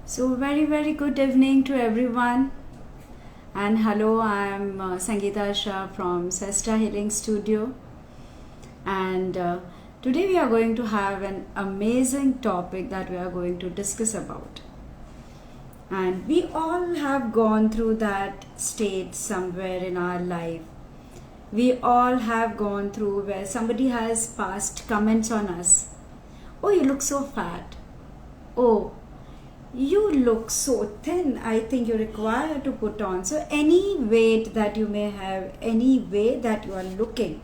So very good evening to everyone, and hello, I'm Sangeeta Shah from Cesta Healing Studio, and today we are going to have an amazing topic that we are going to discuss about. And we all have gone through that state somewhere in our life. We all have gone through where somebody has passed comments on us. Oh, you look so fat. Oh, you look so thin. I think you require to put on. So any weight that you may have, any way that you are looking,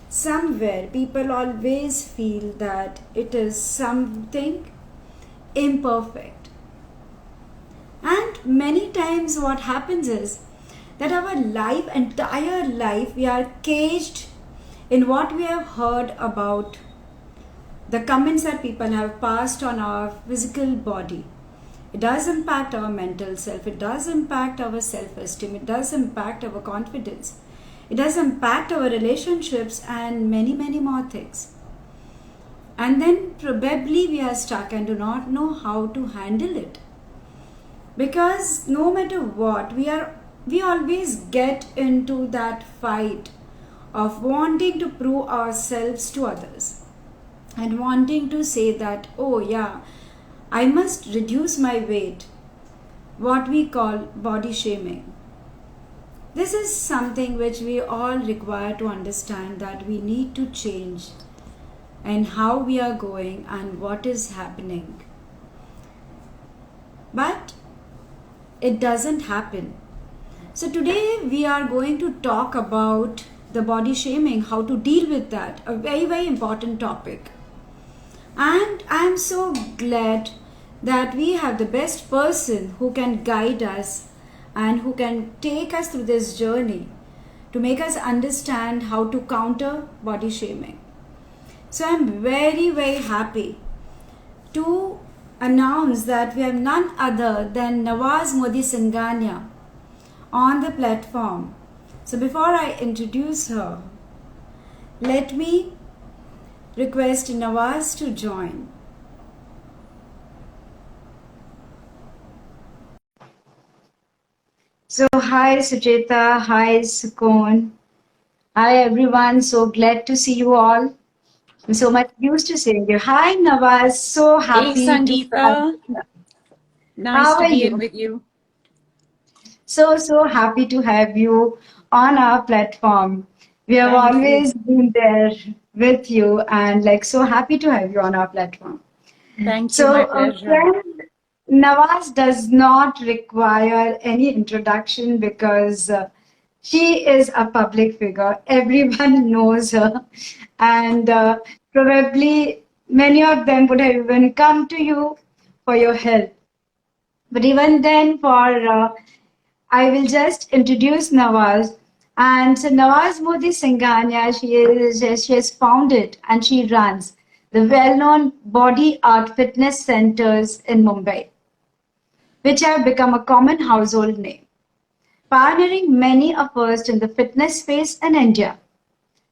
somewhere people always feel that it is something imperfect. And many times what happens is that our entire life, we are caged in what we have heard about the comments that people have passed on our physical body. It does impact our mental self, it does impact our self-esteem, it does impact our confidence, it does impact our relationships and many more things. And then probably we are stuck and do not know how to handle it. Because no matter what, we always get into that fight of wanting to prove ourselves to others and wanting to say that, oh yeah, I must reduce my weight, what we call body shaming. This is something which we all require to understand, that we need to change and how we are going and what is happening. But it doesn't happen. So today we are going to talk about the body shaming, how to deal with that, a very important topic. And I am so glad that we have the best person who can guide us and who can take us through this journey to make us understand how to counter body shaming. So I'm very happy to announce that we have none other than Nawaz Singhania on the platform. So before I introduce her, let me request Nawaz to join. So hi Sucheta, hi Sukun, hi everyone, so glad to see you all. I'm so much used to seeing you. Hi Nawaz, so happy Hey to have Sangeeta, you. nice How to are be in you? with you. So happy to have you on our platform. We have Thank you. always been there with you and so happy to have you on our platform. Thank you, my So, pleasure. friend, Nawaz does not require any introduction because she is a public figure. Everyone knows her, and probably many of them would have even come to you for your help. But even then, I will just introduce Nawaz. And so Nawaz Singhania, she has founded and she runs the well-known body art fitness centers in Mumbai, which have become a common household name, pioneering many a first in the fitness space in India,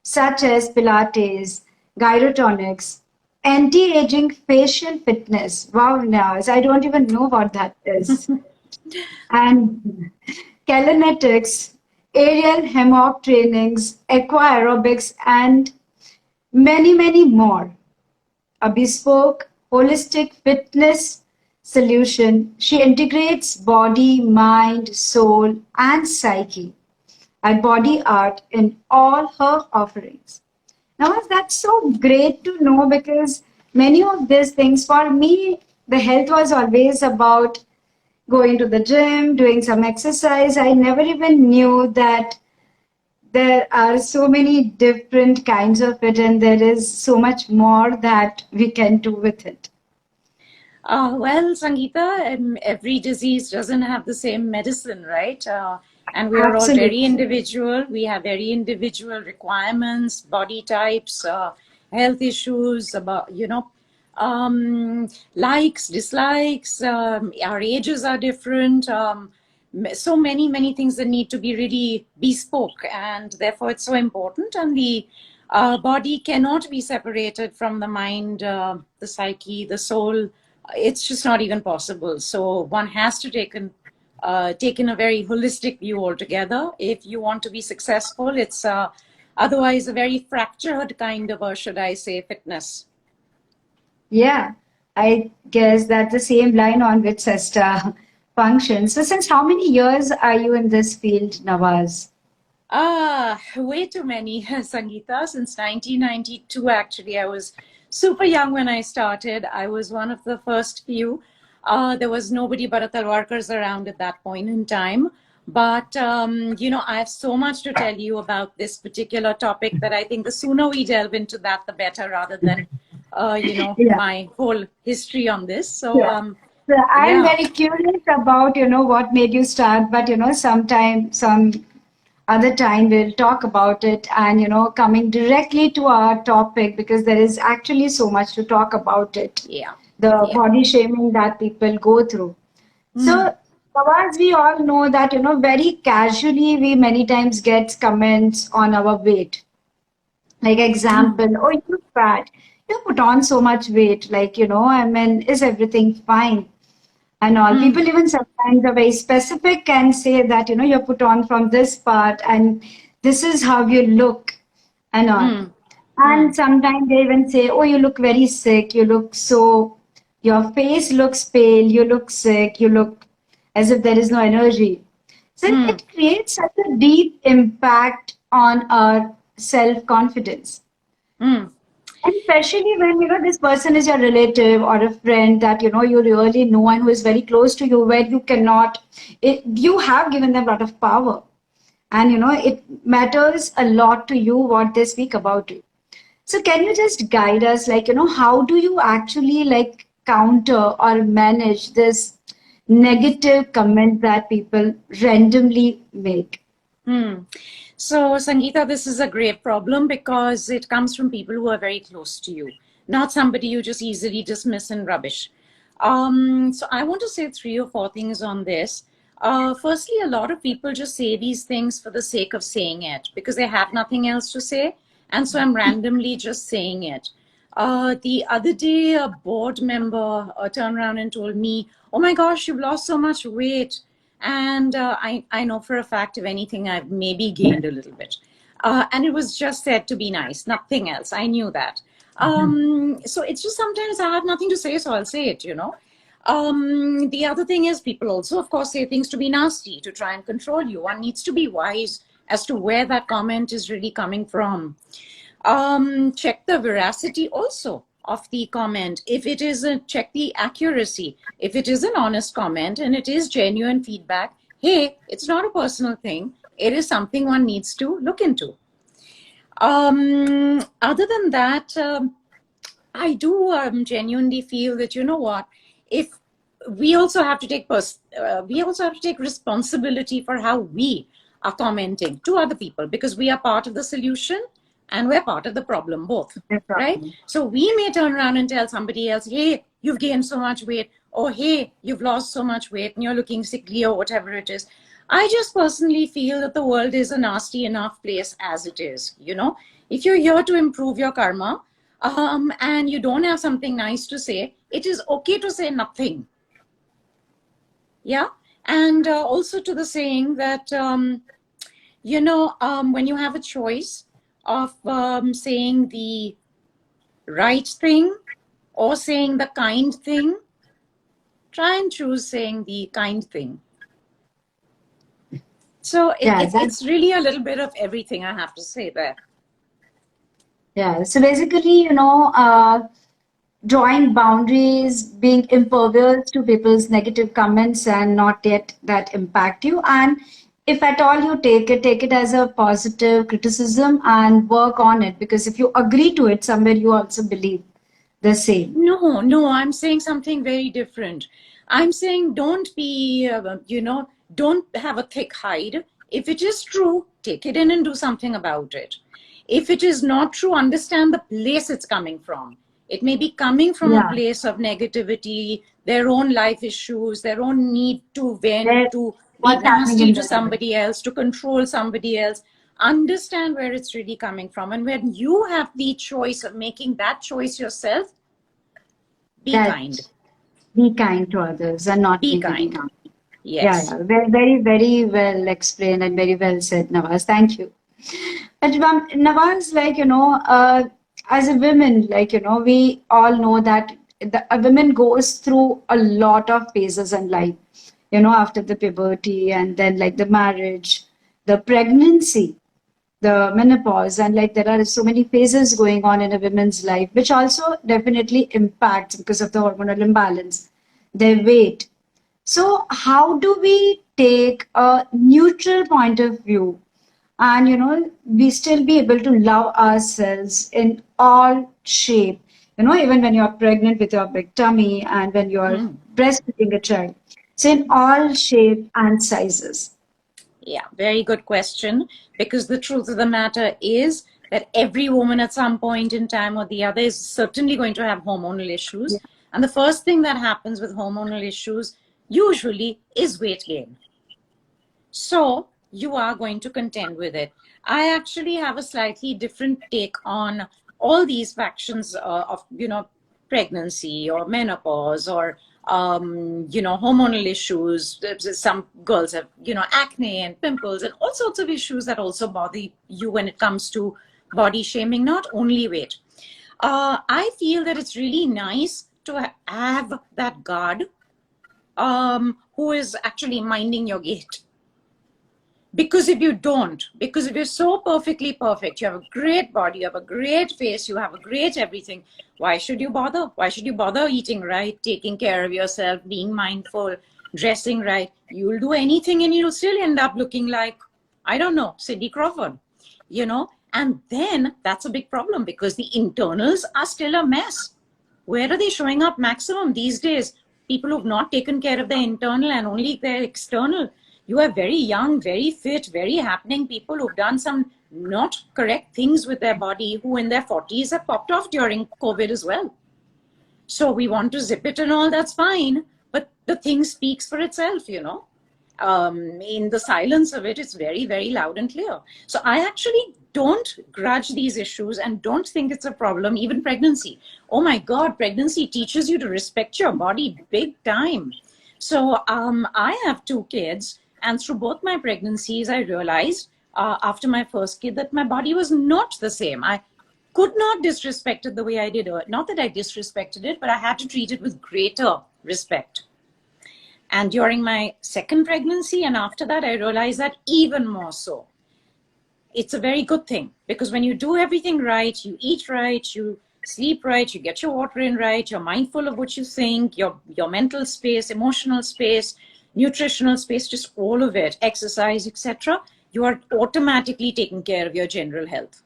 such as Pilates, gyrotonics, anti-aging facial fitness. Wow, Nawaz, I don't even know what that is. And Kalinetics, aerial hammock trainings, aqua aerobics, and many more. A bespoke, holistic fitness solution, she integrates body, mind, soul, and psyche and body art in all her offerings. Now, that's so great to know because many of these things, for me, the health was always about going to the gym, doing some exercise. I never even knew that there are so many different kinds of it and there is so much more that we can do with it. Well, Sangeeta, every disease doesn't have the same medicine, right? And we are all very Absolutely. individual. We have very individual requirements, body types, health issues, likes, dislikes. Our ages are different. So many things that need to be really bespoke, and therefore it's so important. And the body cannot be separated from the mind, the psyche, the soul, it's just not even possible. So one has to take in a very holistic view altogether. If you want to be successful, it's otherwise a very fractured kind of, should I say, fitness. Yeah, I guess that's the same line on which Cesta functions. So since how many years are you in this field, Nawaz? Way too many, Sangeeta. Since 1992, actually. I was super young when I started. I was one of the first few. There was nobody but a talwarkars around at that point in time. But, you know, I have so much to tell you about this particular topic that I think the sooner we delve into that, the better, rather than, you know, Yeah. my whole history on this. So, Yeah. So I'm yeah. very curious about, what made you start, but, some other time we'll talk about it and, coming directly to our topic because there is actually so much to talk about it. Yeah. The Yeah. body shaming that people go through. So, Nawaz, we all know that, very casually we many times get comments on our weight. Like example, oh, you look fat. You put on so much weight. Like, I mean, is everything fine? And all. People even sometimes are very specific and say that, you're put on from this part and this is how you look and all. And sometimes they even say, oh, you look very sick. You look so, your face looks pale. You look sick. You look as if there is no energy. So it creates such a deep impact on our self-confidence. And especially when, this person is your relative or a friend that, you really know and who is very close to you, where you cannot, you have given them a lot of power. And, it matters a lot to you what they speak about you. So can you just guide us, like, how do you actually like counter or manage this negative comment that people randomly make? So, Sangeeta, this is a great problem because it comes from people who are very close to you, not somebody you just easily dismiss and rubbish. So I want to say 3 or 4 things on this. Firstly, a lot of people just say these things for the sake of saying it because they have nothing else to say. And so I'm randomly just saying it. The other day, a board member turned around and told me, oh my gosh, you've lost so much weight. And I know for a fact, if anything, I've maybe gained a little bit. And it was just said to be nice, nothing else. I knew that. So it's just sometimes I have nothing to say, so I'll say it, The other thing is people also, of course, say things to be nasty, to try and control you. One needs to be wise as to where that comment is really coming from. Check the veracity also of the comment. If it is check the accuracy. If it is an honest comment and it is genuine feedback, hey, it's not a personal thing. It is something one needs to look into. Other than that, I do genuinely feel that, you know what, if we also have to take responsibility for how we are commenting to other people, because we are part of the solution and we're part of the problem, both, right? So we may turn around and tell somebody else, hey, you've gained so much weight, or hey, you've lost so much weight and you're looking sickly, or whatever it is. I just personally feel that the world is a nasty enough place as it is, If you're here to improve your karma, and you don't have something nice to say, it is okay to say nothing. Yeah. And also to the saying that, when you have a choice of saying the right thing or saying the kind thing, try and choose saying the kind thing. So it's really a little bit of everything, I have to say there. Yeah. So basically, drawing boundaries, being impervious to people's negative comments and not let that impact you. And if at all you take it as a positive criticism and work on it, because if you agree to it, somewhere you also believe the same. No, I'm saying something very different. I'm saying don't be, don't have a thick hide. If it is true, take it in and do something about it. If it is not true, understand the place it's coming from. It may be coming from a place of negativity, their own life issues, their own need to vent, to be nasty to somebody else, to control somebody else. Understand where it's really coming from. And when you have the choice of making that choice yourself, be kind. Be kind to others and not Be be giving kind. harm. Yeah, Yes. yeah. Very, very, very well explained and very well said, Nawaz. Thank you. But Nawaz, as a woman, we all know that a woman goes through a lot of phases in life, after the puberty and then like the marriage, the pregnancy, the menopause, and like there are so many phases going on in a woman's life, which also definitely impacts because of the hormonal imbalance, their weight. So, how do we take a neutral point of view and we still be able to love ourselves in all shape, even when you're pregnant with your big tummy and when you're breastfeeding a child, so in all shape and sizes? Yeah, very good question. Because the truth of the matter is that every woman at some point in time or the other is certainly going to have hormonal issues. Yeah. And the first thing that happens with hormonal issues usually is weight gain. So you are going to contend with it. I actually have a slightly different take on all these factions of, pregnancy or menopause or, hormonal issues. Some girls have, acne and pimples and all sorts of issues that also bother you when it comes to body shaming, not only weight. I feel that it's really nice to have that guard who is actually minding your gait. Because if you don't, because if you're so perfectly perfect, you have a great body, you have a great face, you have a great everything, why should you bother? Why should you bother eating right, taking care of yourself, being mindful, dressing right? You'll do anything and you'll still end up looking like, I don't know, Cindy Crawford, And then that's a big problem because the internals are still a mess. Where are they showing up maximum these days? People who've not taken care of their internal and only their external. You have very young, very fit, very happening people who've done some not correct things with their body, who in their 40s have popped off during COVID as well. So we want to zip it and all, that's fine. But the thing speaks for itself, in the silence of it, it's very, very loud and clear. So I actually don't grudge these issues and don't think it's a problem, even pregnancy. Oh my God, pregnancy teaches you to respect your body big time. So I have 2 kids. And through both my pregnancies, I realized after my first kid that my body was not the same. I could not disrespect it the way I did. Not that I disrespected it, but I had to treat it with greater respect. And during my second pregnancy and after that, I realized that even more so. It's a very good thing because when you do everything right, you eat right, you sleep right, you get your water in right, you're mindful of what you think, your mental space, emotional space, nutritional space, just all of it, exercise, etc., you are automatically taking care of your general health.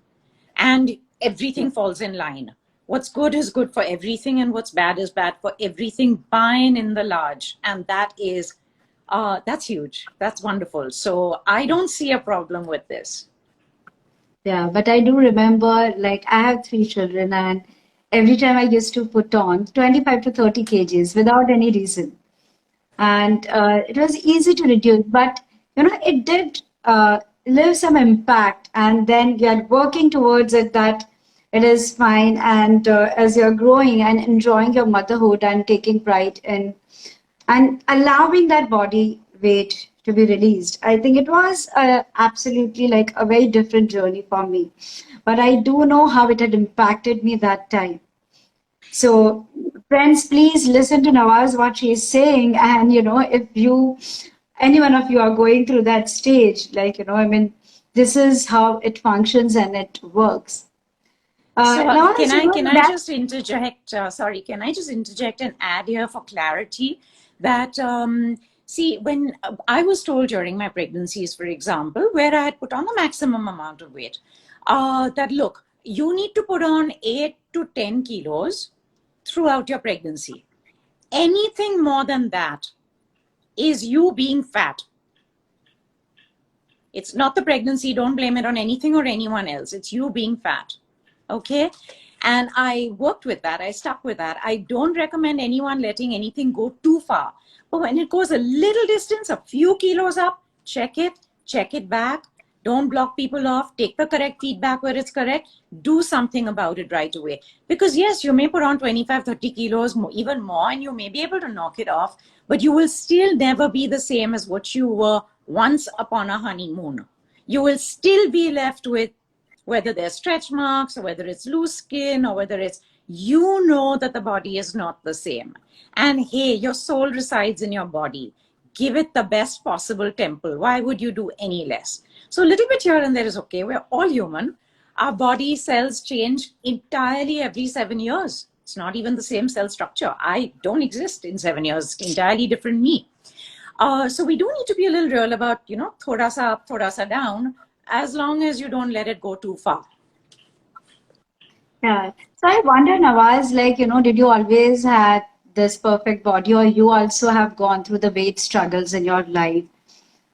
And everything falls in line. What's good is good for everything and what's bad is bad for everything by and in the large. And that is, that's huge. That's wonderful. So I don't see a problem with this. Yeah, but I do remember, like, I have 3 children, and every time I used to put on 25 to 30 kgs without any reason. And it was easy to reduce, but it did leave some impact. And then you're working towards it that it is fine. And as you're growing and enjoying your motherhood and taking pride in and allowing that body weight to be released, I think it was absolutely like a very different journey for me. But I do know how it had impacted me that time. So, friends, please listen to Nawaz, what she is saying. And, if any one of you are going through that stage, this is how it functions and it works. So can I just interject? Sorry, can I just interject and add here for clarity that, see, when I was told during my pregnancies, for example, where I had put on the maximum amount of weight, that look, you need to put on 8 to 10 kilos throughout your pregnancy. Anything more than that is you being fat. It's not the pregnancy. Don't blame it on anything or anyone else. It's you being fat. Okay? And I worked with that. I stuck with that. I don't recommend anyone letting anything go too far. But when it goes a little distance, a few kilos up, check it back. Don't block people off. Take the correct feedback where it's correct. Do something about it right away. Because yes, you may put on 25, 30 kilos, even more, and you may be able to knock it off, but you will still never be the same as what you were once upon a honeymoon. You will still be left with, whether there's stretch marks or whether it's loose skin or whether it's, you know that the body is not the same. And hey, your soul resides in your body. Give it the best possible temple. Why would you do any less? So a little bit here and there is okay. We're all human. Our body cells change entirely every 7 years. It's not even the same cell structure. I don't exist in 7 years. It's entirely different me. So we do need to be a little real about, you know, thoda sa up, thoda sa down, as long as you don't let it go too far. Yeah. So I wonder, Nawaz, like, you know, did you always have this perfect body, or you also have gone through the weight struggles in your life?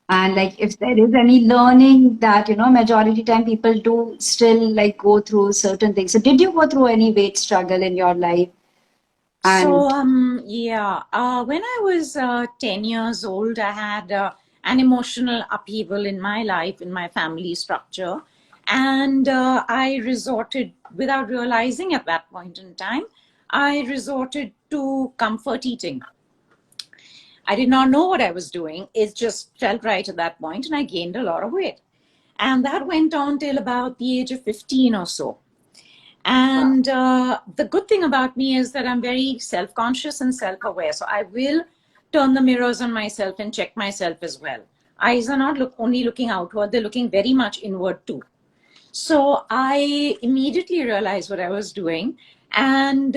And like, if there is any learning that, you know, majority time people do still like go through certain things. So did you go through any weight struggle in your life? And So, yeah, when I was 10 years old, I had an emotional upheaval in my life, in my family structure. And I resorted, without realizing at that point in time, I resorted to comfort eating. I did not know what I was doing. It just felt right at that point, and I gained a lot of weight. And that went on till about the age of 15 or so. And the good thing about me is that I'm very self-conscious and self-aware. So I will turn the mirrors on myself and check myself as well. Eyes are not only looking outward, they're looking very much inward too. So I immediately realized what I was doing and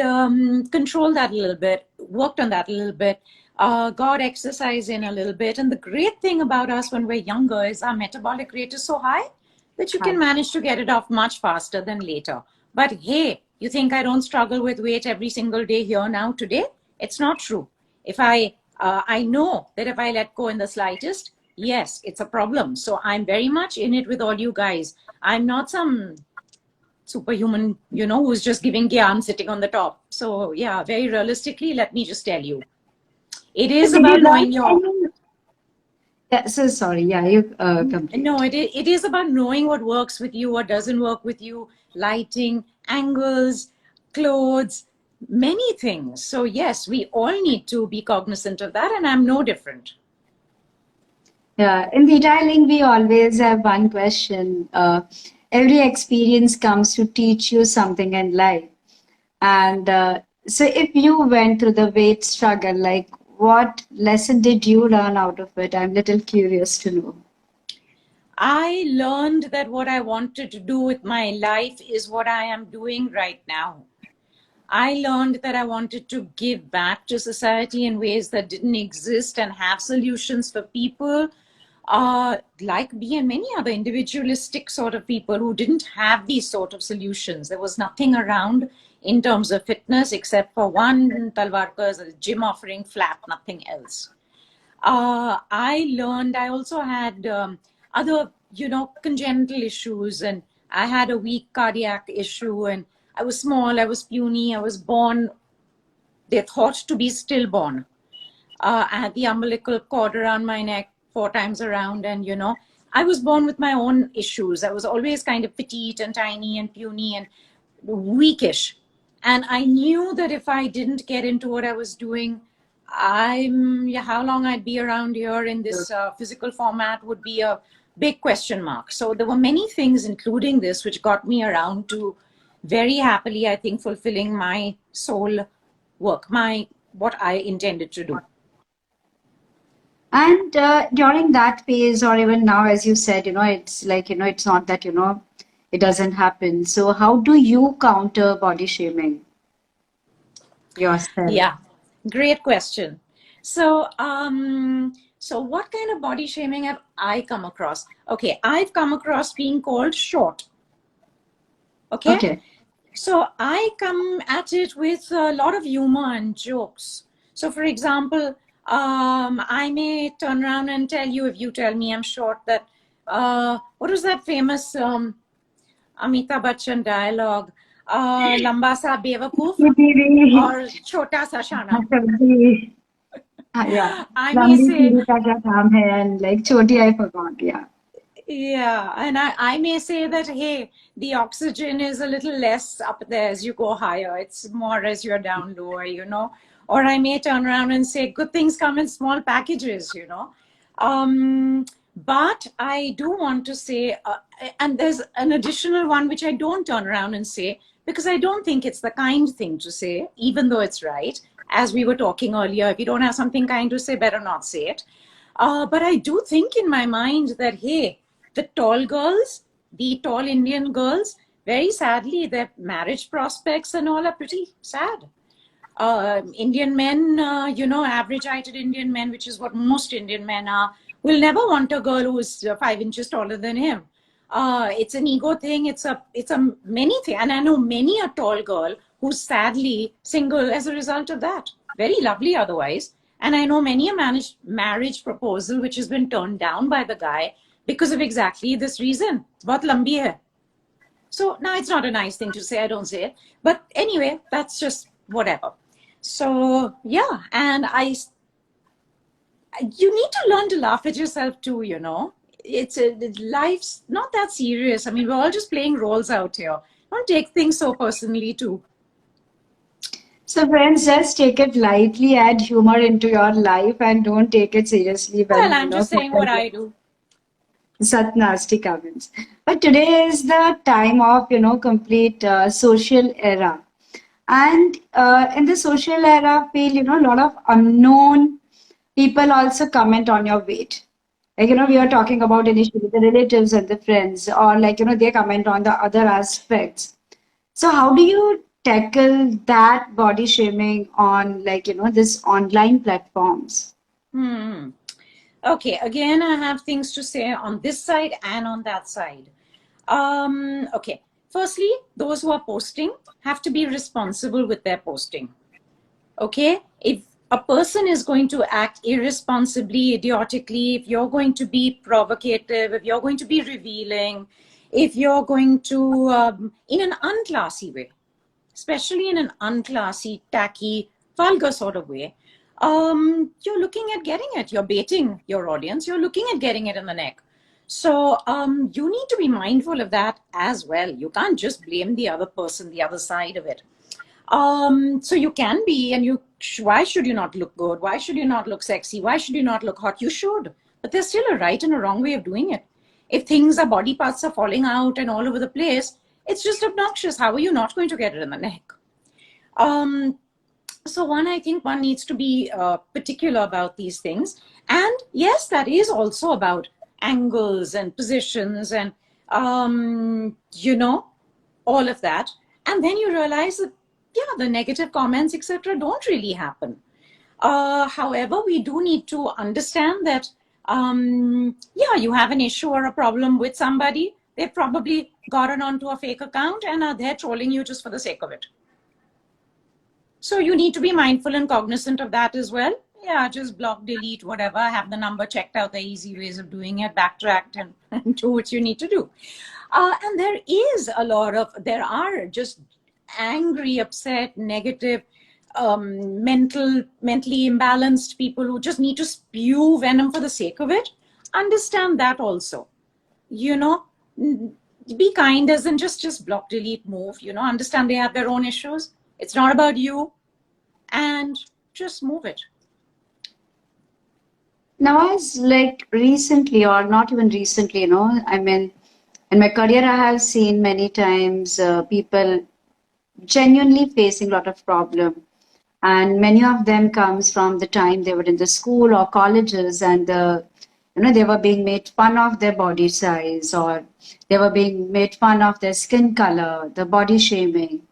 controlled that a little bit, worked on that a little bit, got exercise in a little bit. And the great thing about us when we're younger is our metabolic rate is so high that you can manage to get it off much faster than later. But hey, you think I don't struggle with weight every single day here now today? It's not true. If I know that if I let go in the slightest, yes, it's a problem. So I'm very much in it with all you guys. I'm not some superhuman, you know, who's just giving gyan sitting on the top. So yeah, very realistically, let me just tell you, it is about knowing your... Yeah, so sorry, yeah, you complete. No, it is about knowing what works with you, what doesn't work with you, lighting, angles, clothes, many things. So yes, we all need to be cognizant of that, and I'm no different. Yeah, in detailing, we always have one question. Every experience comes to teach you something in life. And so if you went through the weight struggle, like what lesson did you learn out of it? I'm a little curious to know. I learned that what I wanted to do with my life is what I am doing right now. I learned that I wanted to give back to society in ways that didn't exist and have solutions for people like me and many other individualistic sort of people who didn't have these sort of solutions. There was nothing around in terms of fitness except for one 𝒊𝒔𝒔𝒗 gym offering flat, nothing else. I also had other, you know, congenital issues, and I had a weak cardiac issue, and I was small, I was puny, I was born, they thought to be stillborn. I had the umbilical cord around my neck 4 times around, and, you know, I was born with my own issues. I was always kind of petite and tiny and puny and weakish. And I knew that if I didn't get into what I was doing, how long I'd be around here in this physical format would be a big question mark. So there were many things, including this, which got me around to very happily, I think, fulfilling my soul work, what I intended to do. And during that phase, or even now, as you said, you know, it's like, you know, it's not that, you know, it doesn't happen. So how do you counter body shaming yourself? Yeah, great question. So, so what kind of body shaming have I come across? Okay, I've come across being called short. Okay. So I come at it with a lot of humor and jokes. So for example, I may turn around and tell you, if you tell me I'm short, that, what was that famous Amitabh Bachchan dialogue? Lamba sa bewakoof or chota sa shana. Yeah. I may say, and like choti I forgot, yeah. Yeah, and I may say that, hey, the oxygen is a little less up there as you go higher. It's more as you're down lower, you know. Or I may turn around and say, good things come in small packages, you know. But I do want to say, and there's an additional one which I don't turn around and say, because I don't think it's the kind thing to say, even though it's right. As we were talking earlier, if you don't have something kind to say, better not say it. But I do think in my mind that, hey, the tall girls, the tall Indian girls, very sadly, their marriage prospects and all are pretty sad. Indian men, you know, average-heighted Indian men, which is what most Indian men are, will never want a girl who is 5 inches taller than him. It's an ego thing. It's a many thing. And I know many a tall girl who's sadly single as a result of that. Very lovely otherwise. And I know many a marriage proposal which has been turned down by the guy because of exactly this reason. Bahut lambi hai. So now it's not a nice thing to say. I don't say it. But anyway, that's just whatever. So yeah, and you need to learn to laugh at yourself too, you know. Life's not that serious. I mean, we're all just playing roles out here. Don't take things so personally too. So friends, just take it lightly, add humor into your life and don't take it seriously. Well, I'm just saying what I do. Such nasty comments. But today is the time of, you know, complete social era. And in the social era, I feel, you know, a lot of unknown people also comment on your weight. Like, you know, we are talking about initially the relatives and the friends, or like, you know, they comment on the other aspects. So how do you tackle that body shaming on, like, you know, this online platforms? Okay, again, I have things to say on this side and on that side. Okay, firstly, those who are posting have to be responsible with their posting. Okay, if a person is going to act irresponsibly, idiotically, if you're going to be provocative, if you're going to be revealing, if you're going to, in an unclassy way, especially in an unclassy, tacky, vulgar sort of way, you're looking at getting it. You're baiting your audience. You're looking at getting it in the neck. So you need to be mindful of that as well. You can't just blame the other person, the other side of it. So you can be, and why should you not look good? Why should you not look sexy? Why should you not look hot? You should, but there's still a right and a wrong way of doing it. If body parts are falling out and all over the place, it's just obnoxious. How are you not going to get it in the neck? So I think one needs to be particular about these things. And yes, that is also about angles and positions and, you know, all of that. And then you realize that, yeah, the negative comments, etc., don't really happen. However, we do need to understand that, yeah, you have an issue or a problem with somebody. They've probably gotten onto a fake account and are there trolling you just for the sake of it. So you need to be mindful and cognizant of that as well. Yeah, just block, delete, whatever, have the number checked out, the easy ways of doing it, backtrack and do what you need to do. And there are just angry, upset, negative, mentally imbalanced people who just need to spew venom for the sake of it. Understand that also. You know, be kind, doesn't just block, delete, move, you know, understand they have their own issues. It's not about you, and just move it. Nawaz, like recently, or not even recently, you know, I mean, in my career, I have seen many times people genuinely facing a lot of problem. And many of them comes from the time they were in the school or colleges and they were being made fun of their body size, or they were being made fun of their skin color, the body shaming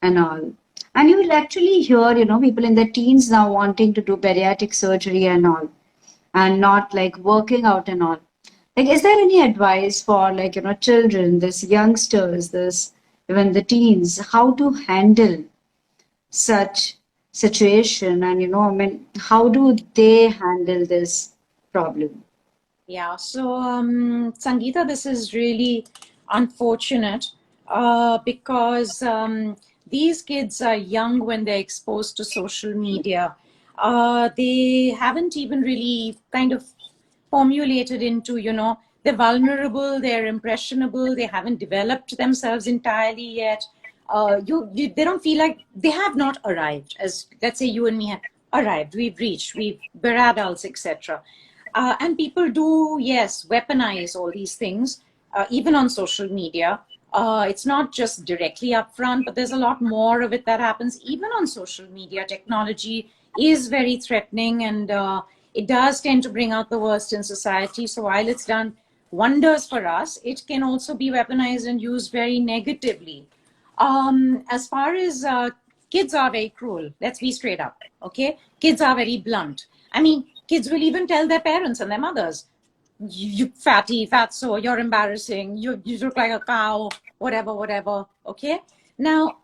and all. And you will actually hear, you know, people in their teens now wanting to do bariatric surgery and all, and not like working out and all. Like, is there any advice for, like, you know, children, this youngsters, even the teens, how to handle such situation? And, you know, I mean, how do they handle this problem? Yeah, so Sangeeta, this is really unfortunate because these kids are young when they're exposed to social media. They haven't even really kind of formulated into, you know, They're vulnerable, they're impressionable, they haven't developed themselves entirely yet. They don't feel like they have not arrived, as let's say you and me have arrived, we've reached, we're adults, etc. And people do, yes, weaponize all these things, even on social media. It's not just directly upfront, but there's a lot more of it that happens even on social media. Technology is very threatening, and it does tend to bring out the worst in society. So while it's done wonders for us, it can also be weaponized and used very negatively. As far as kids are very cruel, let's be straight up, okay? Kids are very blunt. I mean, kids will even tell their parents and their mothers, you fatty, fatso, you're embarrassing, you look like a cow, whatever, okay? Now,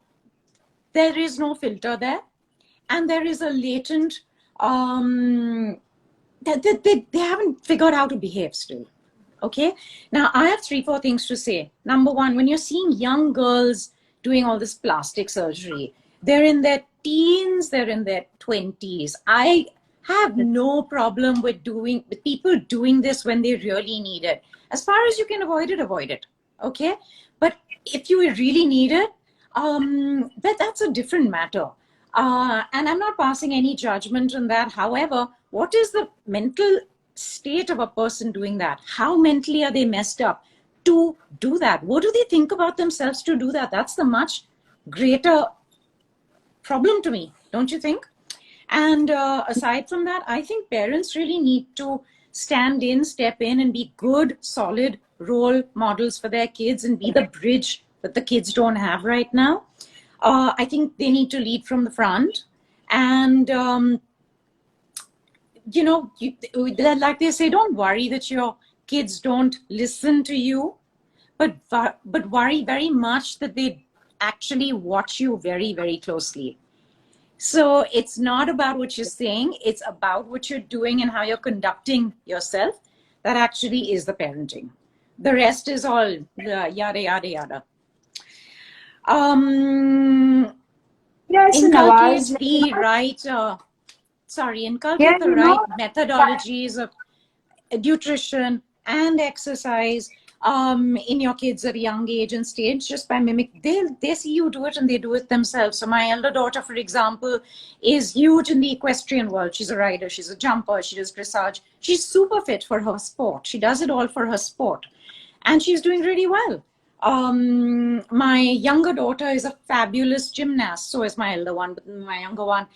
there is no filter there, and there is a latent, they haven't figured out how to behave still, okay? Now, I have 3-4 things to say. Number one, when you're seeing young girls doing all this plastic surgery, they're in their teens, they're in their 20s. I have no problem with people doing this when they really need it. As far as you can avoid it, okay? But if you really need it, that's a different matter. And I'm not passing any judgment on that. However, what is the mental state of a person doing that? How mentally are they messed up to do that? What do they think about themselves to do that? That's the much greater problem to me, don't you think? And aside from that, I think parents really need to step in and be good, solid role models for their kids and be the bridge that the kids don't have right now. I think they need to lead from the front. And, you know, like they say, don't worry that your kids don't listen to you, but worry very much that they actually watch you very, very closely. So it's not about what you're saying, it's about what you're doing and how you're conducting yourself. That actually is the parenting. The rest is all yada, yada, yada. Yes, Inculcate Nawaz, the right, inculcate the right methodologies of nutrition and exercise in your kids at a young age and stage, just by mimic. They see you do it and they do it themselves. So my elder daughter, for example, is huge in the equestrian world. She's a rider, she's a jumper, she does dressage. She's super fit for her sport. She does it all for her sport. And she's doing really well. My younger daughter is a fabulous gymnast. So is my elder one, but my younger one,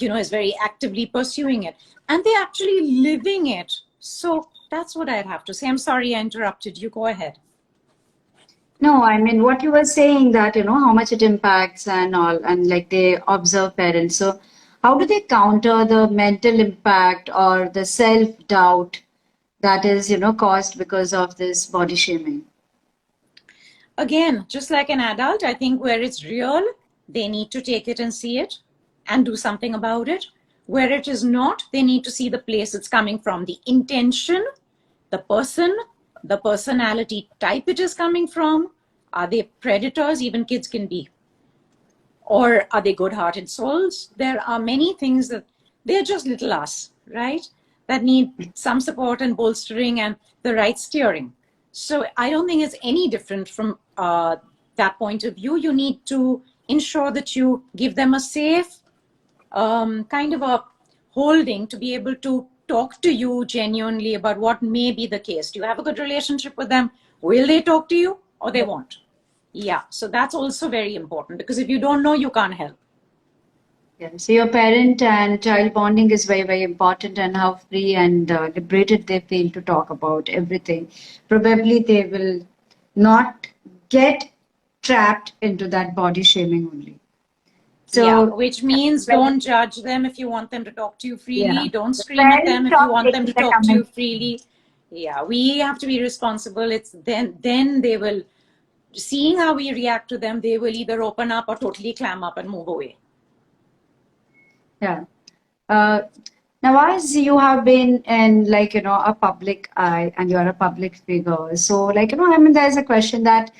is very actively pursuing it. And they're actually living it. So that's what I'd have to say. I'm sorry I interrupted you. Go ahead. no, I mean, what you were saying that, how much it impacts and all, and like they observe parents. So how do they counter the mental impact or the self-doubt that is, caused because of this body shaming? Again, just like an adult, I think where it's real, they need to take it and see it and do something about it. Where it is not, they need to see the place it's coming from, the intention, the person, the personality type it is coming from. Are they predators? Even kids can be. Or are they good-hearted souls? There are many things that they're just little us, right? That need some support and bolstering and the right steering. So I don't think it's any different from that point of view. You need to ensure that you give them a safe kind of a holding to be able to talk to you genuinely about what may be the case. Do you have a good relationship with them? Will they talk to you or they won't? Yeah, so that's also very important, because if you don't know, you can't help. Yeah, so your parent and child bonding is very, very important, and how free and liberated they feel to talk about everything. Probably they will not get trapped into that body shaming only. So, yeah, which means don't judge them if you want them to talk to you freely. Yeah. Don't scream at them if you want them to talk to you freely. Yeah, we have to be responsible. It's then they will, seeing how we react to them, they will either open up or totally clam up and move away. Yeah. Nawaz, you have been in a public eye and you're a public figure. So I mean, there's a question that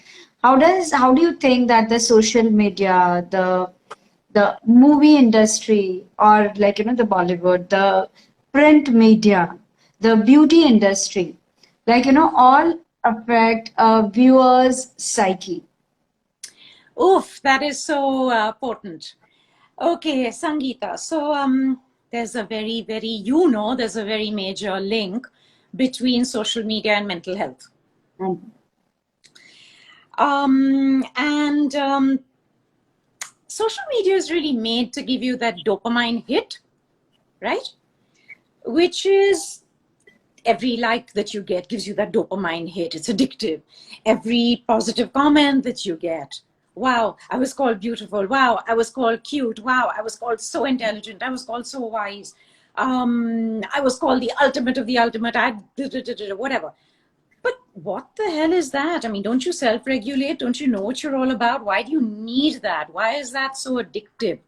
how do you think that the social media, the movie industry, or the Bollywood, the print media, the beauty industry, like, all affect a viewer's psyche. Oof, that is so potent. Okay, Sangeeta. So there's a there's a very major link between social media and mental health. And social media is really made to give you that dopamine hit, right? Which is every like that you get gives you that dopamine hit. It's addictive. Every positive comment that you get. Wow, I was called beautiful. Wow, I was called cute. Wow, I was called so intelligent. I was called so wise. I was called the ultimate of the ultimate. Whatever. But what the hell is that? I mean, don't you self-regulate? Don't you know what you're all about? Why do you need that? Why is that so addictive?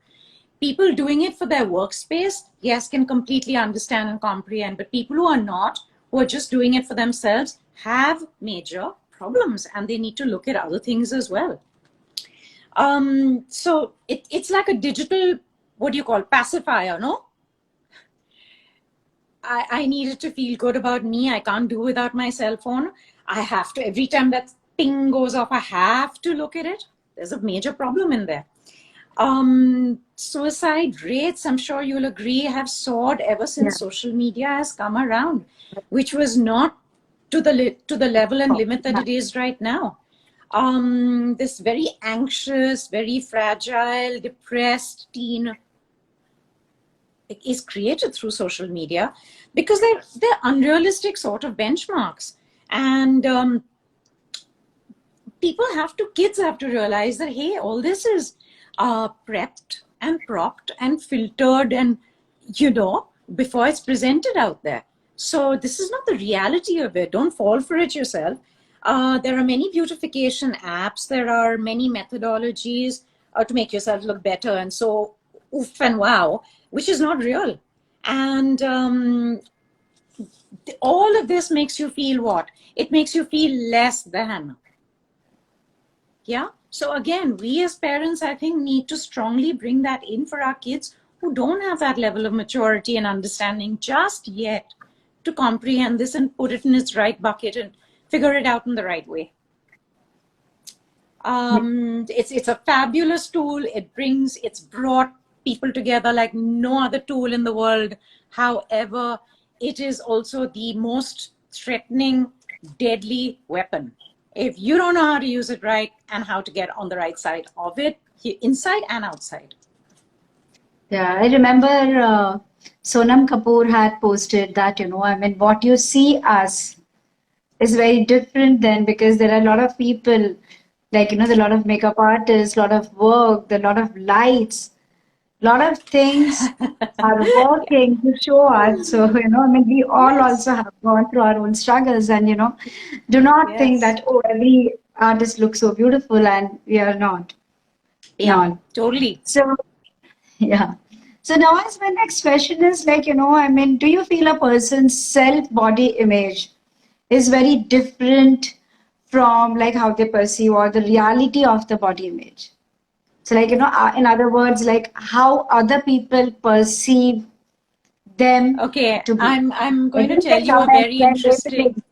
People doing it for their workspace, yes, can completely understand and comprehend. But people who are not, who are just doing it for themselves, have major problems, and they need to look at other things as well. So it's like a digital, what do you call, pacifier, no? I needed to feel good about me. I can't do without my cell phone. I have to, every time that ping goes off, I have to look at it. There's a major problem in there. Suicide rates, I'm sure you'll agree, have soared ever since social media has come around, which was not to the level and limit that it is right now. This very anxious, very fragile, depressed teen is created through social media because they're unrealistic sort of benchmarks. And kids have to realize that, hey, all this is prepped and propped and filtered and, before it's presented out there. So this is not the reality of it. Don't fall for it yourself. There are many beautification apps. There are many methodologies to make yourself look better. And so, oof and wow, which is not real. And all of this makes you feel what? It makes you feel less than. Yeah. So again, we as parents, I think, need to strongly bring that in for our kids who don't have that level of maturity and understanding just yet to comprehend this and put it in its right bucket and figure it out in the right way. It's a fabulous tool. It's brought people together like no other tool in the world. However, it is also the most threatening, deadly weapon. If you don't know how to use it right and how to get on the right side of it, inside and outside. Yeah, I remember Sonam Kapoor had posted that, what you see as is very different then, because there are a lot of people, like, there are a lot of makeup artists, a lot of work, there are a lot of lights, a lot of things are working to show us. So, we all also have gone through our own struggles and, do not think that, oh, every artist looks so beautiful and we are not. Yeah, No. totally. So, yeah. So now my next question is like, do you feel a person's self-body image is very different from like how they perceive or the reality of the body image? So like, in other words, like how other people perceive them to be. I'm going to tell you a very interesting.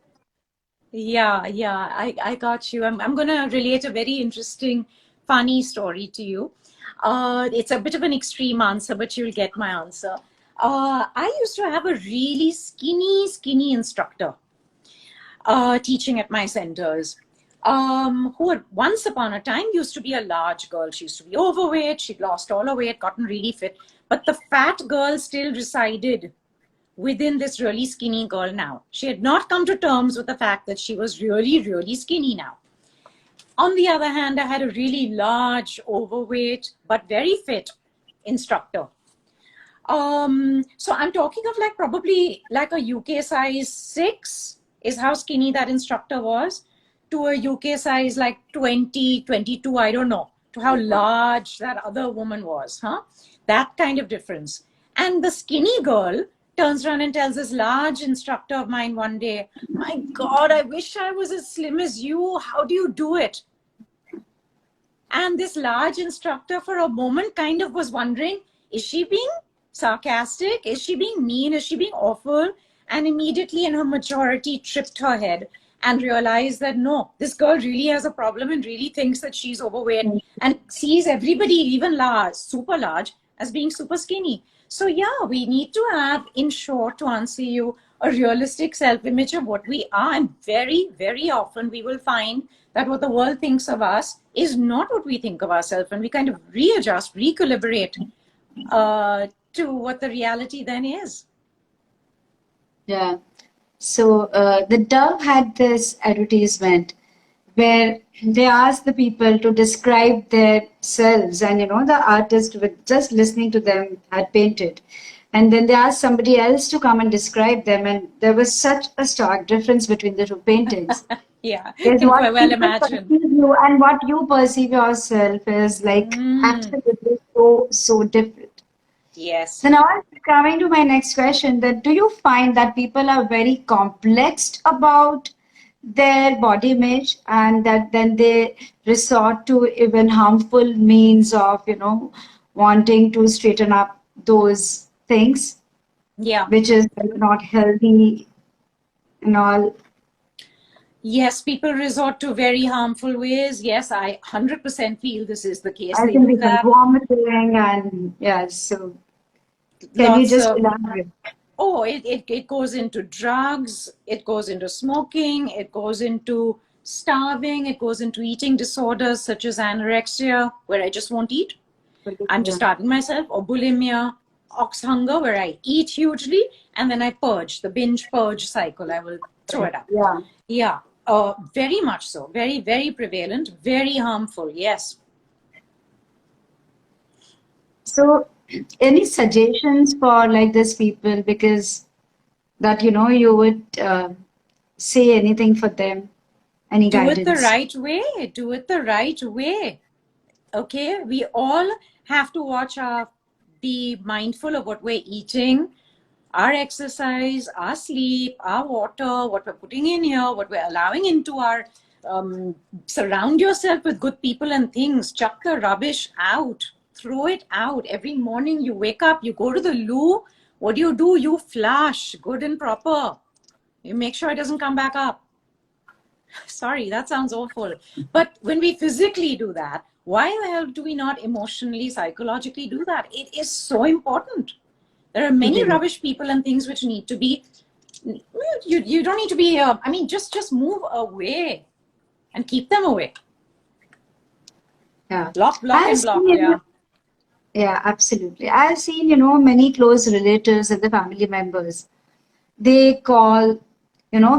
Yeah, I got you. I'm going to relate a very interesting, funny story to you. It's a bit of an extreme answer, but you'll get my answer. I used to have a really skinny instructor teaching at my centers, who had once upon a time used to be a large girl. She used to be overweight. She'd lost all her weight, gotten really fit. But the fat girl still resided within this really skinny girl now. She had not come to terms with the fact that she was really skinny now. On the other hand, I had a really large, overweight, but very fit instructor. So I'm talking of like probably like a UK size 6 is how skinny that instructor was, to a UK size like 20, 22, I don't know, to how large that other woman was, That kind of difference. And the skinny girl turns around and tells this large instructor of mine one day, my God, I wish I was as slim as you. How do you do it? And this large instructor for a moment kind of was wondering, is she being sarcastic? Is she being mean? Is she being awful? and immediately in her maturity tripped her head and realized that no, this girl really has a problem and really thinks that she's overweight and sees everybody, even large, super large, as being super skinny. So yeah, we need to have, in short, to answer you, a realistic self-image of what we are. And very, very often we will find that what the world thinks of us is not what we think of ourselves. And we kind of readjust, recalibrate to what the reality then is. Yeah. So the Dove had this advertisement where they asked the people to describe their selves, and the artist, with just listening to them, had painted. And then they asked somebody else to come and describe them, and there was such a stark difference between the two paintings. Yeah, There's can what well people imagine. perceive you and what you perceive yourself is like absolutely so different. Yes. So now I'm coming to my next question, that do you find that people are very complex about their body image, and that then they resort to even harmful means of, wanting to straighten up those things, Yeah. which is like not healthy and all? Yes, people resort to very harmful ways. Yes, I 100% feel this is the case. I They think do people that. vomiting, and yes, so can you Lots just of, elaborate? oh, it goes into drugs, it goes into smoking, it goes into starving, it goes into eating disorders such as anorexia, where I just won't eat. I'm just starving myself, or bulimia, ox hunger, where I eat hugely and then I purge, the binge purge cycle. I will throw it up. Yeah. Yeah, very much so. Very, very prevalent, very harmful. Yes. So, any suggestions for like this people, because that you would say anything for them? Any Do it the guidance? right way. Do it the right way. Okay, we all have to be mindful of what we're eating, our exercise, our sleep, our water, what we're putting in here, what we're allowing into our, surround yourself with good people and things. Chuck the rubbish out, throw it out. Every morning you wake up, you go to the loo. What do? You flush good and proper. You make sure it doesn't come back up. Sorry, that sounds awful. But when we physically do that, why the hell do we not emotionally, psychologically do that? It is so important. There are many rubbish people and things which need to be, you don't need to be, I mean, just move away and keep them away. Yeah. Block and block, yeah. Yeah, absolutely. I've seen, many close relatives and the family members. They call,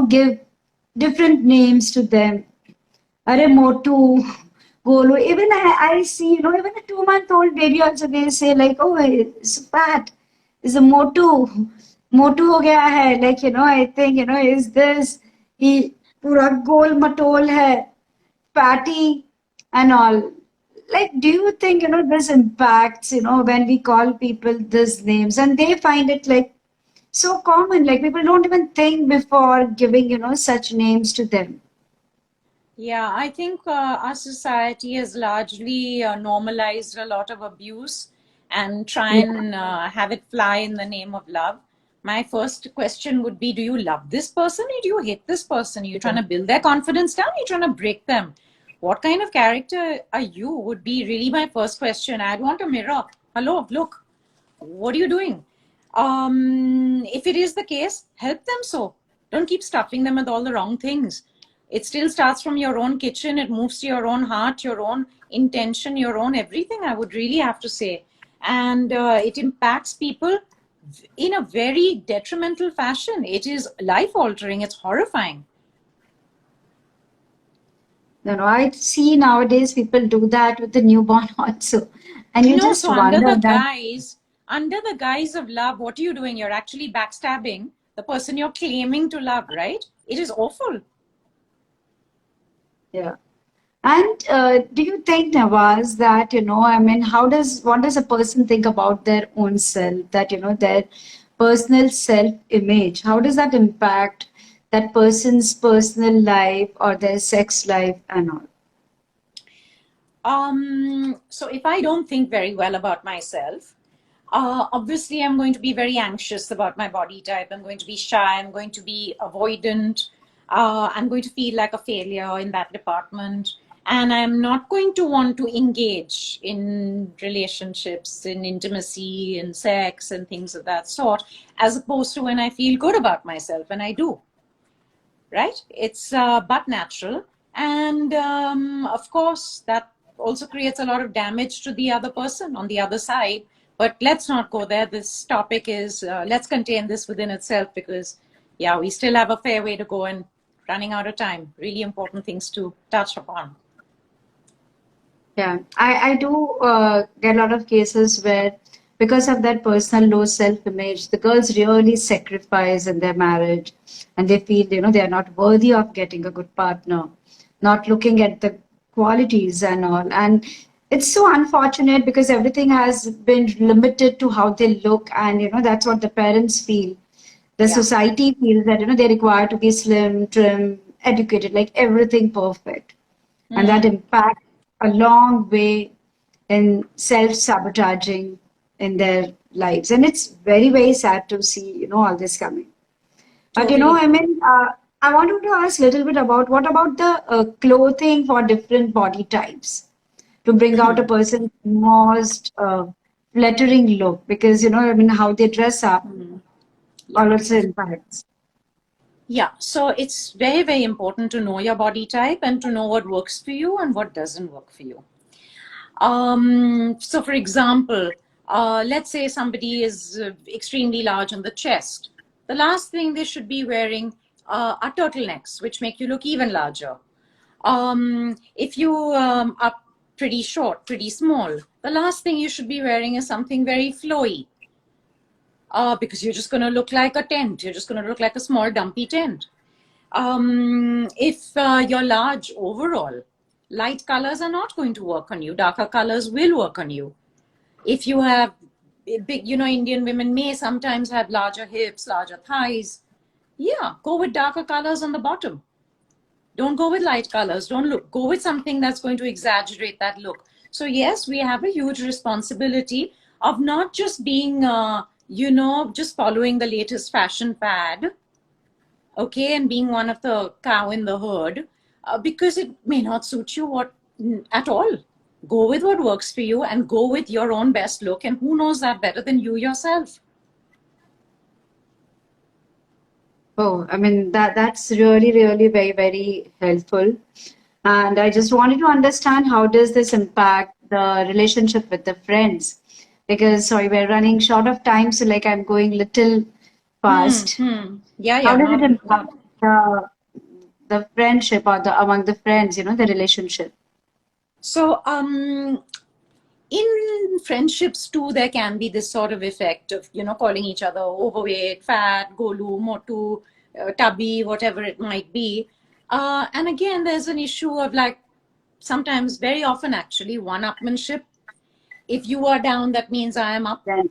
give different names to them. Are Motu, Golu. Even I see, even a 2-month-old baby also, they say like, oh, it's fat. It's a Motu. Motu ho gaya hai. Like, I think, is this, he pura gol matol hai, fatty and all. Like, do you think, this impacts, when we call people these names and they find it like so common, like people don't even think before giving, such names to them? Yeah, I think our society has largely normalized a lot of abuse and try and have it fly in the name of love. My first question would be, do you love this person or do you hate this person? Are you trying to build their confidence down? Are you trying to break them? What kind of character are you would be really my first question. I'd want a mirror. Hello, look, what are you doing? If it is the case, help them so. Don't keep stuffing them with all the wrong things. It still starts from your own kitchen. It moves to your own heart, your own intention, your own everything, I would really have to say. And it impacts people in a very detrimental fashion. It is life-altering. It's horrifying. I see nowadays people do that with the newborn also. And you just so wonder under the guise of love, what are you doing? You're actually backstabbing the person you're claiming to love, right? It is awful. Yeah. And do you think, Nawaz, that, what does a person think about their own self, that, their personal self-image, how does that impact that person's personal life or their sex life and all? So if I don't think very well about myself, Obviously, I'm going to be very anxious about my body type. I'm going to be shy. I'm going to be avoidant. I'm going to feel like a failure in that department. And I'm not going to want to engage in relationships, in intimacy, in sex, and things of that sort, as opposed to when I feel good about myself, and I do. Right? It's but natural. And of course, that also creates a lot of damage to the other person on the other side. But let's not go there. This topic is, let's contain this within itself, because, yeah, we still have a fair way to go and running out of time. Really important things to touch upon. Yeah, I do get a lot of cases where, because of that personal low self-image, the girls really sacrifice in their marriage, and they feel, they are not worthy of getting a good partner, not looking at the qualities and all. And it's so unfortunate because everything has been limited to how they look, and, that's what the parents feel. The society feels that, they're required to be slim, trim, educated, like everything perfect. And that impacts a long way in self-sabotaging in their lives. And it's very, very sad to see, all this coming. But, Totally. I wanted to ask a little bit about what about the clothing for different body types to bring out a person's most flattering look? Because, how they dress up also impacts. Yeah, so it's very, very important to know your body type and to know what works for you and what doesn't work for you. So for example, let's say somebody is extremely large on the chest. The last thing they should be wearing are turtlenecks, which make you look even larger. If you are pretty short, pretty small, the last thing you should be wearing is something very flowy. Because you're just going to look like a tent. You're just going to look like a small dumpy tent. If you're large overall, light colors are not going to work on you. Darker colors will work on you. If you have big, Indian women may sometimes have larger hips, larger thighs. Yeah, go with darker colors on the bottom. Don't go with light colors. Go with something that's going to exaggerate that look. So yes, we have a huge responsibility of not just being just following the latest fashion fad, okay, and being one of the cow in the herd, because it may not suit you at all. Go with what works for you and go with your own best look, and who knows that better than you yourself? Oh, that's really, really very, very helpful. And I just wanted to understand, how does this impact the relationship with the friends? Because, sorry, we're running short of time, so I'm going little fast. Yeah. How does it impact the friendship or among the friends, the relationship? So, in friendships too, there can be this sort of effect of, calling each other overweight, fat, golu, motu, tubby, whatever it might be. And again, there's an issue of sometimes, very often actually, one-upmanship. If you are down, that means I am up. Yeah.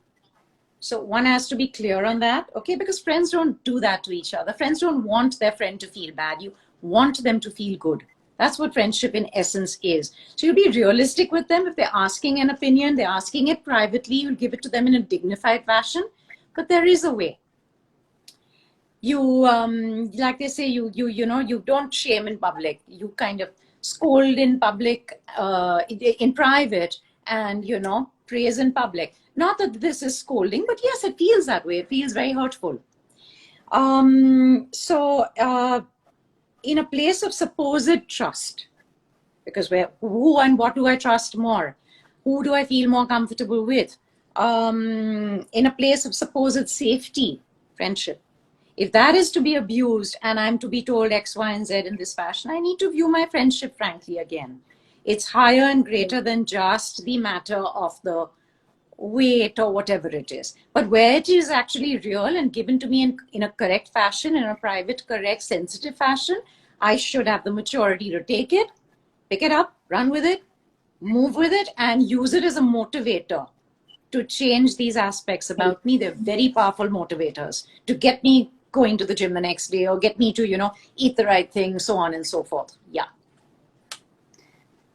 So one has to be clear on that, okay? Because friends don't do that to each other. Friends don't want their friend to feel bad. You want them to feel good. That's what friendship in essence is. So you'll be realistic with them. If they're asking an opinion, they're asking it privately, you'll give it to them in a dignified fashion. But there is a way. You, like they say, you don't shame in public. You kind of scold in public, in private, and, praise in public. Not that this is scolding, but yes, it feels that way. It feels very hurtful. So in a place of supposed trust, because who and what do I trust more? Who do I feel more comfortable with? In a place of supposed safety, friendship. If that is to be abused and I'm to be told X, Y, and Z in this fashion, I need to view my friendship frankly again. It's higher and greater than just the matter of the weight or whatever it is. But where it is actually real and given to me in a correct fashion, in a private, correct, sensitive fashion, I should have the maturity to take it, pick it up, run with it, move with it, and use it as a motivator to change these aspects about me. They're very powerful motivators to get me going to the gym the next day, or get me to, eat the right thing, so on and so forth. Yeah.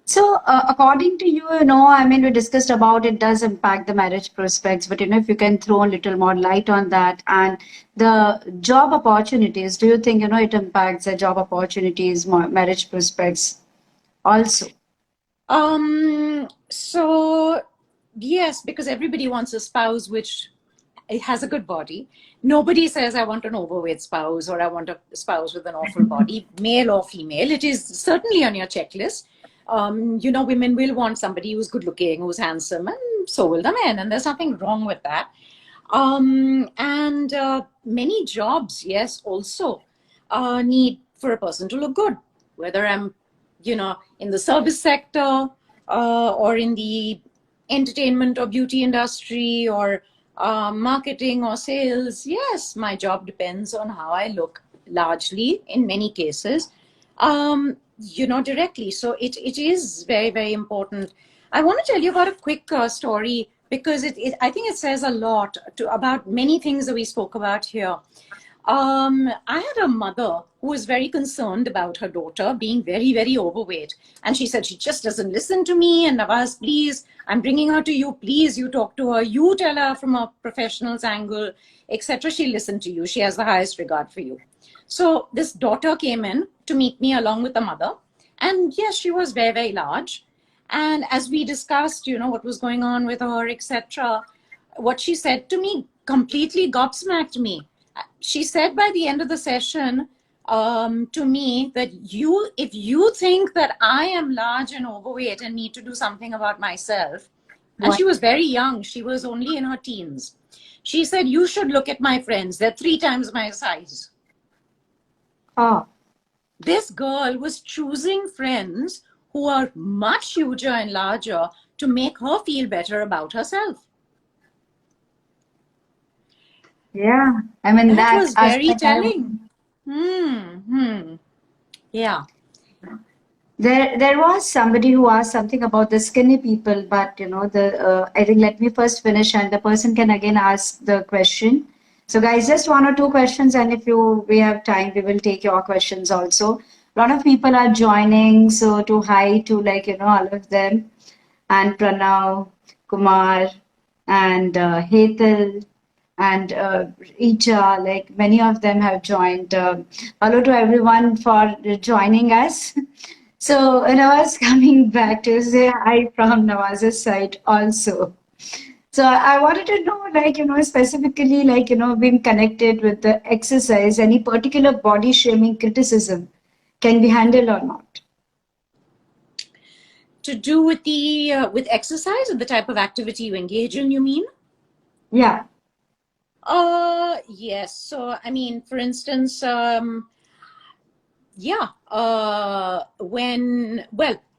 So, according to you, you know, I mean, we discussed about it does impact the marriage prospects, but you know, if you can throw a little more light on that and the job opportunities, do you think, you know, it impacts the job opportunities, marriage prospects also? So yes, because everybody wants a spouse which it has a good body. Nobody says I want an overweight spouse or I want a spouse with an awful body, male or female. It is certainly on your checklist. You know, women will want somebody who's good looking, who's handsome, and so will the men. And there's nothing wrong with that. And many jobs, yes, also need for a person to look good, whether I'm, you know, in the service sector or in the entertainment or beauty industry or marketing or sales. Yes, my job depends on how I look, largely in many cases, you know, directly. So it is very, very important. I want to tell you about a quick story because I think it says a lot about many things that we spoke about here. I had a mother who was very concerned about her daughter being very, very overweight. And she said, she just doesn't listen to me. And Nawaz, please, I'm bringing her to you. Please, you talk to her. You tell her from a professional's angle, etc. She'll listen to you. She has the highest regard for you. So this daughter came in to meet me along with the mother. And yes, she was very, very large. And as we discussed, you know, what was going on with her, etc., what she said to me completely gobsmacked me. She said by the end of the session to me that if you think that I am large and overweight and need to do something about myself, and she was very young, she was only in her teens. She said, you should look at my friends. They're 3 times my size. Oh. This girl was choosing friends who are much huger and larger to make her feel better about herself. Yeah, I mean, that was very telling. Yeah. There was somebody who asked something about the skinny people, but you know, I think let me first finish and the person can again ask the question. So guys, just 1 or 2 questions, and if we have time, we will take your questions also. A lot of people are joining, so to hi to, like, you know, all of them, and Pranav, Kumar, and Hetal, and Richa, like many of them have joined. Hello to everyone for joining us. So, and I was coming back to say hi from Nawaz's side also. So I wanted to know, like, you know, specifically, like, you know, being connected with the exercise, any particular body shaming criticism can be handled or not? To do with the with exercise or the type of activity you engage in, you mean? Yeah. Yes. So, I mean, for instance, yeah, well,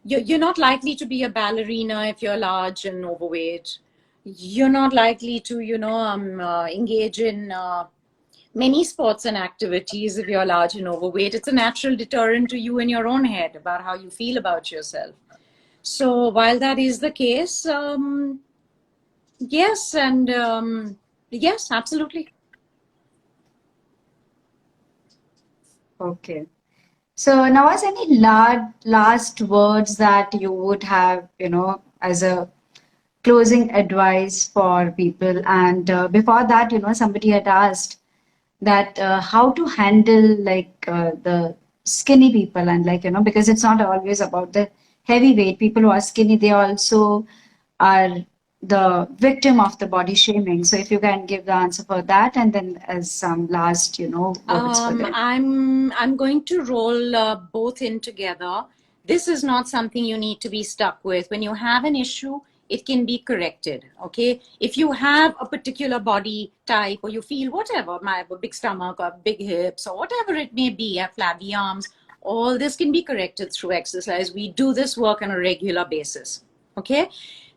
you're not likely to be a ballerina if you're large and overweight. You're not likely to, you know, engage in many sports and activities if you're large and overweight. It's a natural deterrent to you in your own head about how you feel about yourself. So while that is the case, yes, and yes, absolutely. Okay. So, Nawaz, any last words that you would have, you know, as a closing advice for people? And before that, you know, somebody had asked that how to handle, like, the skinny people, and, like, you know, because it's not always about the heavyweight people who are skinny, they also are the victim of the body shaming. So if you can give the answer for that, and then as some last, you know, words for them. I'm going to roll both in together. This is not something you need to be stuck with. When you have an issue, it can be corrected, okay? If you have a particular body type or you feel whatever, I have a big stomach or big hips or whatever it may be, I have flabby arms, all this can be corrected through exercise. We do this work on a regular basis, okay?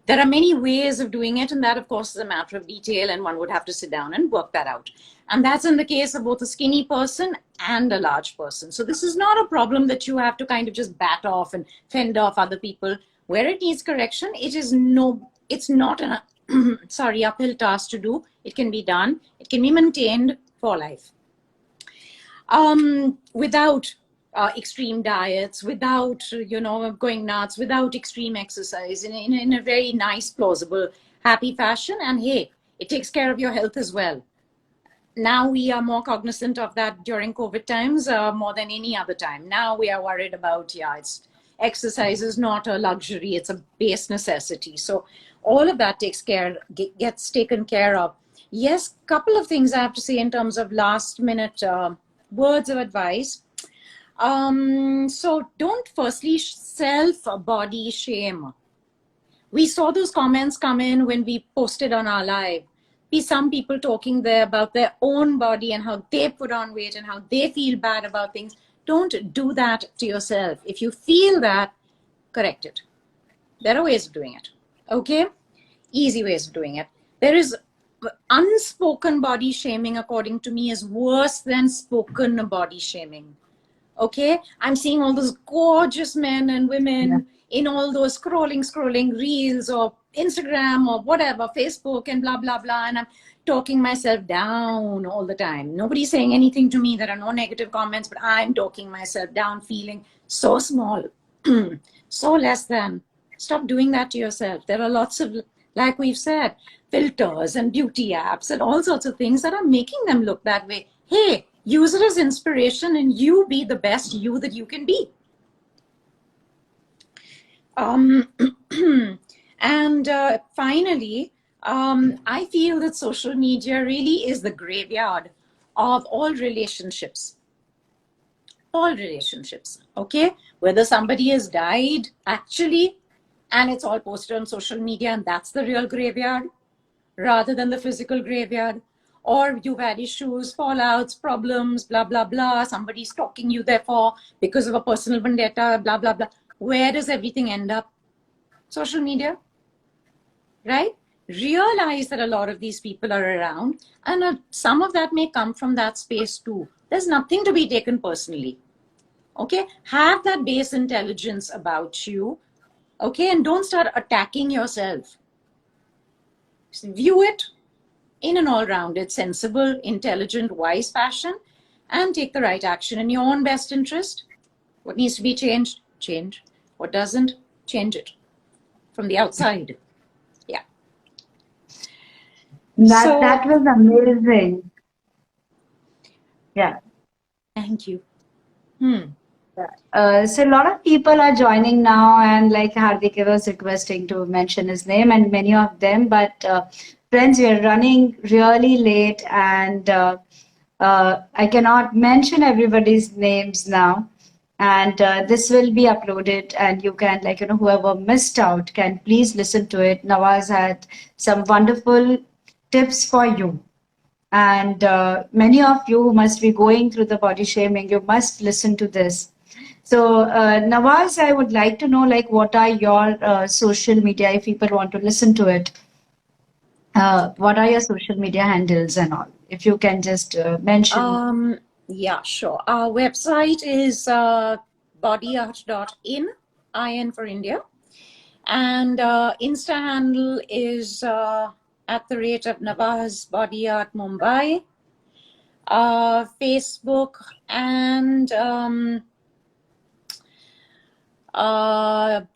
There are many ways of doing it, and that, of course, is a matter of detail, and one would have to sit down and work that out. And that's in the case of both a skinny person and a large person. So this is not a problem that you have to kind of just bat off and fend off other people. Where it needs correction, it's not an uphill task to do. It can be done. It can be maintained for life. Without extreme diets, without, going nuts, without extreme exercise, in a very nice, plausible, happy fashion. And hey, it takes care of your health as well. Now we are more cognizant of that during COVID times, more than any other time. Now we are worried about, exercise is not a luxury, it's a base necessity. So all of that gets taken care of. Yes, couple of things I have to say in terms of last minute words of advice. So don't firstly self-body shame. We saw those comments come in when we posted on our live. Some people talking there about their own body and how they put on weight and how they feel bad about things. Don't do that to yourself. If you feel that, correct it. There are ways of doing it. Okay? Easy ways of doing it. There is unspoken body shaming, according to me, is worse than spoken body shaming. Okay? I'm seeing all those gorgeous men and women in all those scrolling reels or Instagram or whatever, Facebook and blah, blah, blah. And I'm talking myself down all the time. Nobody's saying anything to me. There are no negative comments, but I'm talking myself down, feeling so small, so less than. Stop doing that to yourself. There are lots of, like we've said, filters and beauty apps and all sorts of things that are making them look that way. Hey, use it as inspiration and you be the best you that you can be. And finally, I feel that social media really is the graveyard of all relationships. All relationships, okay? Whether somebody has died actually, and it's all posted on social media, and that's the real graveyard, rather than the physical graveyard. Or you've had issues, fallouts, problems, blah, blah, blah. Somebody's stalking you, therefore, because of a personal vendetta, blah, blah, blah. Where does everything end up? Social media, right? Realize that a lot of these people are around, and some of that may come from that space too. There's nothing to be taken personally. Okay? Have that base intelligence about you. Okay? And don't start attacking yourself. View it in an all-rounded, sensible, intelligent, wise fashion, and take the right action in your own best interest. What needs to be changed, change. What doesn't, change it from the outside. Yeah. That was amazing. Yeah. Thank you. So a lot of people are joining now, and like Hardik was requesting to mention his name, and many of them, but friends, we are running really late, and I cannot mention everybody's names now, and this will be uploaded, and you can, like, whoever missed out can please listen to it. Nawaz had some wonderful tips for you. And many of you must be going through the body shaming. You must listen to this. So, Nawaz, I would like to know, like, what are your social media, if people want to listen to it? What are your social media handles and all? If you can just mention. Yeah, sure. Our website is 𝒂𝒑𝒑.in, IN for India. And Insta handle is @Nawaz Body Art Mumbai. Facebook and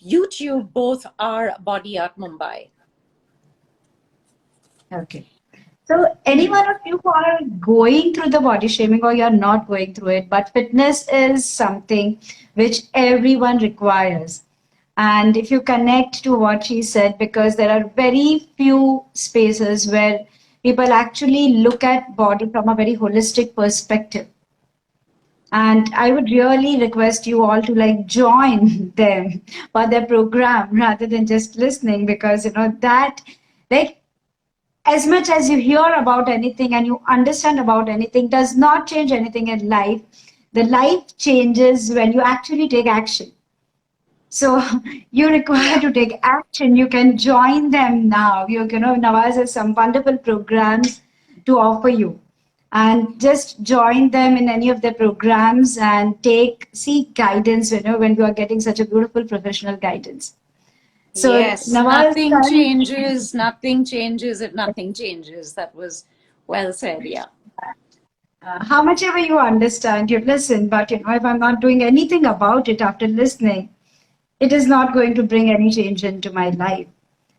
YouTube, both are Body Art Mumbai. Okay. So any one of you who are going through the body shaming, or you're not going through it, but fitness is something which everyone requires. And if you connect to what she said, because there are very few spaces where people actually look at body from a very holistic perspective. And I would really request you all to, like, join them for their program rather than just listening, because that, like, as much as you hear about anything and you understand about anything, does not change anything in life. The life changes when you actually take action. So you require to take action. You can join them now. Nawaz has some wonderful programs to offer you. And just join them in any of their programs and seek guidance, when you are getting such a beautiful professional guidance. So yes, Nawaz, nothing changes if nothing changes. That was well said, yeah. how much ever you understand, you listen, but if I'm not doing anything about it after listening, it is not going to bring any change into my life.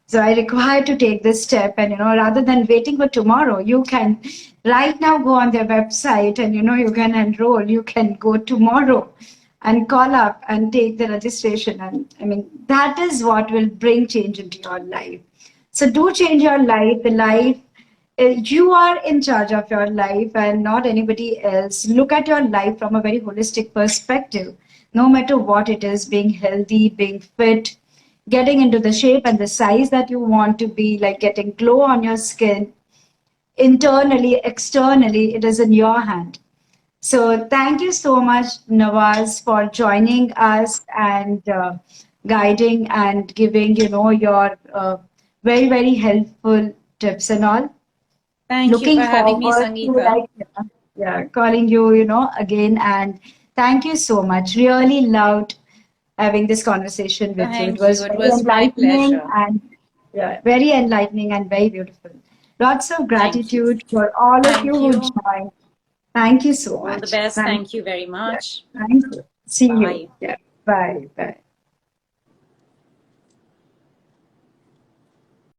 So I require to take this step, and rather than waiting for tomorrow, you can right now go on their website, and you can enroll. You can go tomorrow and call up and take the registration. And I mean, that is what will bring change into your life. So do change your life. The life you are in charge of your life and not anybody else. Look at your life from a very holistic perspective. No matter what it is, being healthy, being fit, getting into the shape and the size that you want to be, like getting glow on your skin, internally, externally, it is in your hand. So thank you so much, Nawaz, for joining us and guiding and giving, your very, very helpful tips and all. Thank Looking you for having me, forward to Sangeeta. calling you, again. And thank you so much. Really loved having this conversation with you. It Thank was you. It very was my enlightening pleasure. and very enlightening and very beautiful. Lots of Thank you. gratitude for all of you Thank who you. joined. Thank you so All the much. best. Thank you very Yeah, much. thank you. See you. Bye. Yeah. Bye. Bye.